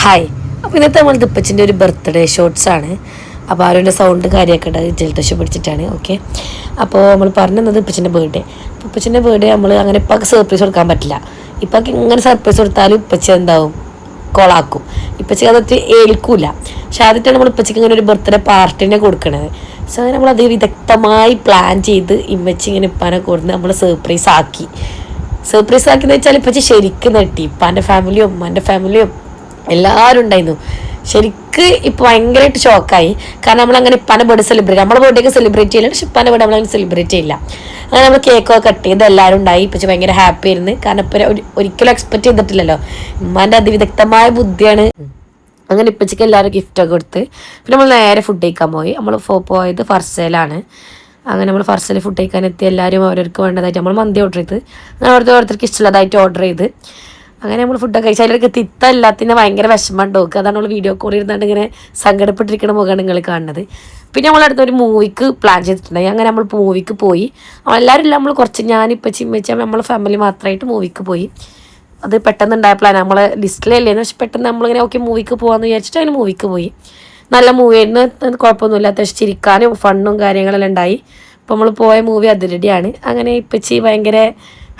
Hi. അപ്പോൾ ഇന്നത്തെ നമ്മൾ ദിപ്പച്ചിൻ്റെ ഒരു ബർത്ത്ഡേ ഷോട്ട്സ് ആണ്. അപ്പോൾ ആരുടെ സൗണ്ട് കാര്യമൊക്കെ ഉണ്ട്, ജലദോഷം പിടിച്ചിട്ടാണ്. ഓക്കെ, അപ്പോൾ നമ്മൾ പറഞ്ഞത് ഇപ്പച്ചിൻ്റെ ബർത്ത്ഡേ. അപ്പോൾ ഇപ്പച്ചിൻ്റെ ബർത്ത്ഡേ നമ്മൾ അങ്ങനെ ഇപ്പൊക്കെ സർപ്രൈസ് കൊടുക്കാൻ പറ്റില്ല. ഇപ്പൊക്കെ ഇങ്ങനെ സർപ്രൈസ് കൊടുത്താലും ഇപ്പച്ചി എന്താവും, കോളാക്കും. ഇപ്പച്ചിക്ക് അതൊക്കെ ഏൽക്കൂല. പക്ഷെ ആദ്യമായിട്ടാണ് നമ്മൾ ഇപ്പച്ചിക്ക് ഇങ്ങനെ ഒരു ബർത്ത്ഡേ പാർട്ടിനെ കൊടുക്കണത്. സോ അങ്ങനെ നമ്മളത് വിദഗ്ധമായി പ്ലാൻ ചെയ്ത് ഇമ്മച്ചി ഇങ്ങനെ ഇപ്പാനെ കൊടുത്ത് നമ്മൾ സർപ്രൈസ് ആക്കി. സർപ്രൈസ് ആക്കിയെന്ന് വെച്ചാൽ ഇപ്പച്ചി ശരിക്കും നെട്ടി. ഇപ്പാൻ്റെ ഫാമിലിയും ഉമ്മാൻ്റെ ഫാമിലിയും എല്ലാവരും ഉണ്ടായിരുന്നു. ശരിക്ക് ഇപ്പോൾ ഭയങ്കരമായിട്ട് ഷോക്കായി. കാരണം നമ്മളങ്ങനെ ഇപ്പാൻ്റെ ബർത്ത്ഡേ സെലിബ്രേറ്റ്, നമ്മളെ ബർത്ത്ഡേക്ക് സെലിബ്രേറ്റ് ചെയ്യില്ല, പക്ഷെ ഇപ്പാൻ്റെ ബർത്ത്ഡേ നമ്മളങ്ങനെ സെലിബ്രേറ്റ് ചെയ്യില്ല. അങ്ങനെ നമ്മൾ കേക്കൊക്കെ കട്ട് ചെയ്ത് എല്ലാവരും ഉണ്ടായി. ഇപ്പം ഭയങ്കര ഹാപ്പി ആയിരുന്നു. കാരണം ഇപ്പം ഒരിക്കലും എക്സ്പെക്ട് ചെയ്തിട്ടില്ലല്ലോ. ഉമ്മാൻ്റെ അതിവിദഗ്ധമായ ബുദ്ധിയാണ്. അങ്ങനെ ഇപ്പച്ചിക്ക് എല്ലാവരും ഗിഫ്റ്റൊക്കെ കൊടുത്ത് പിന്നെ നമ്മൾ നേരെ ഫുഡ് കഴിക്കാൻ പോയി. നമ്മൾ പോയത് ഫർസയിലാണ്. അങ്ങനെ നമ്മൾ ഫർസയിൽ ഫുഡ് കഴിക്കാൻ എത്തി. എല്ലാവരും ഓരോർക്ക് വേണ്ടതായിട്ട് നമ്മൾ മന്തി ഓർഡർ ചെയ്ത്, അങ്ങനെ ഓരോരുത്തർക്ക് ഇഷ്ടമുള്ളതായിട്ട് ഓർഡർ ചെയ്ത് അങ്ങനെ നമ്മൾ ഫുഡൊക്കെ കഴിച്ചാൽ അതിലൊക്കെ തിത്തല്ലാത്തിൻ്റെ ഭയങ്കര വിഷമം ഉണ്ടാവും. അതാണ് നമ്മൾ വീഡിയോ കോൾ ഇരുന്നാണ്ട് ഇങ്ങനെ സങ്കടപ്പെട്ടിരിക്കുന്ന മുഖമാണ് നിങ്ങൾ കാണുന്നത്. പിന്നെ നമ്മളടുത്തൊരു മൂവിക്ക് പ്ലാൻ ചെയ്തിട്ടുണ്ടായി. അങ്ങനെ നമ്മൾ മൂവിക്ക് പോയി. എല്ലാവരും ഇല്ല, നമ്മൾ കുറച്ച് ഞാനിപ്പോൾ ചിമ്മിച്ച നമ്മൾ ഫാമിലി മാത്രമായിട്ട് മൂവിക്ക് പോയി. അത് പെട്ടെന്നുണ്ടായ പ്ലാൻ, നമ്മളെ ലിസ്റ്റിലല്ലേന്ന്. പക്ഷെ പെട്ടെന്ന് നമ്മളിങ്ങനെ ഓക്കെ മൂവിക്ക് പോകാമെന്ന് വിചാരിച്ചിട്ട് അങ്ങനെ മൂവിക്ക് പോയി. നല്ല മൂവിയായിരുന്നു, കുഴപ്പമൊന്നുമില്ല. അത്യാവശ്യം ചിരിക്കാനും ഫണ്ണും കാര്യങ്ങളെല്ലാം ഉണ്ടായി. അപ്പോൾ നമ്മൾ പോയ മൂവി അതിരടിയാണ്. അങ്ങനെ ഇപ്പച്ചി ഭയങ്കര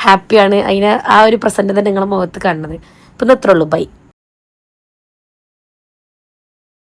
ഹാപ്പിയാണ്. അതിനെ ആ ഒരു പ്രസൻറ്റ് തന്നെ നിങ്ങളെ മുഖത്ത് കാണുന്നത്. ഇപ്പം ഇത്രേ ഉള്ളൂ. ബൈ.